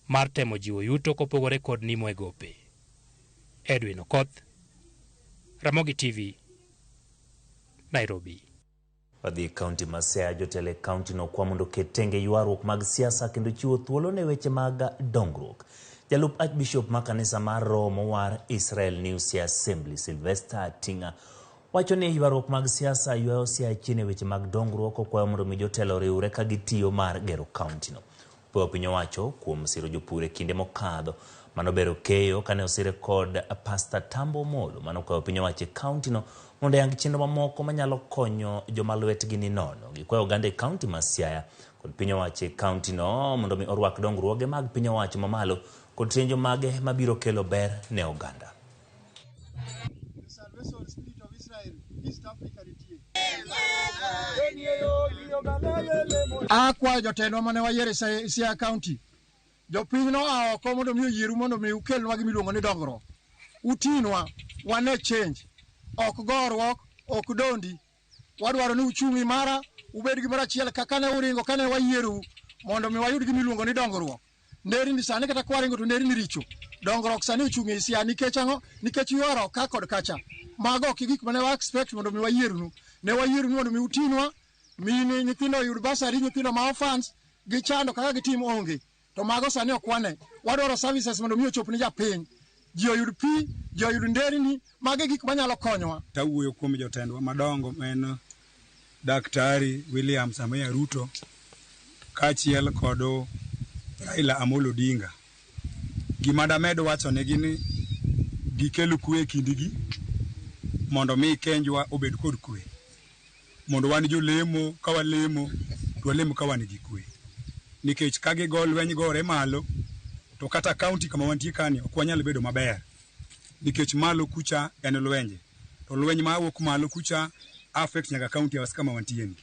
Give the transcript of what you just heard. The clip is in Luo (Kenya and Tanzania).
mar temo jiwo yuto kopogore kod nimo e gope. Edwin Okoth, Ramogi TV, Nairobi. Wadhi kaunti ma Siaya, jotelo kaunti no kwa mondo oket tenge ywaruok mag siasa kendo chiwo thuolo ne weche mag dongruok. Jalup Archbishop ma kanisa mar Romo war Israel New Siaya Assembly Sylvester Tinga wacho ni ywaruok mag siasa ywayo Siaya chini weche mag dongruok, okwayo mondo mi jotelo riwre ka gitiyo mar gero kaunti no. Pok piny owacho kuom siro jopur e kinde mokadho manobero keyo kane osire kod Pastor Tambo Molo manokwayo piny owacho kaunti no mondo yang chenro mamoko manyalo konyo joma lwetgi ni nono. Gikwayo oganda e kaunti ma Siaya kod piny owacho kaunti no mondo mi orwak dongruoge mag piny owacho mamalo kod chenjo mage mabiro kelo ber ne oganda. Akwa jotendwa mane wayiero Siaya County. Jopiny no oko mondo mi oyieru mondo mi ukelnwa gimiluongo ni dongruok. Utinwa wane change. Ok gorruok, ok dondi. Wadwaro ni uchumi mara ubed gimoro achiel kaka ne uringo kane wayiero mondo mi wayud gimiluongo ni dongruok. Nderi ni sani kata kwaringo to nderi ni richo. Dongruok sani uchumi e Siaya nikech ang'o? Nikech yoro ka kod kacha. Mago gik mane wa expect mondo mi wayieru. Ne wayieru mondo mi utinwa mini nyithindo yud basari, nyithindo ma orphans gichando kaka gitim onge. To mago sani okwane. Wadwaro services mondo mi ochop ni japiny. Ji oyud pi, ji oyud nderni, mage gik manyalo konyowa. Tawuoyo kuom jotendwa madongo en Daktari William Samoei Ruto kaachiel kod Raila Amolo Odinga. Gima damedo wacho negi ni gikel kwe e kindgi mondo mi kenjwa obed kod kwe. Mondo wan jolemo ka walemo to walemo ka wan gi kwe. Nikech ka gigol lweny gore malo to kata kaunti kama wantie kani ok wanyal bedo maber. Nikech malo kucha en lwenje. To lweny ma wuok malo kucha affect nyaka kaunti kama wantie ni.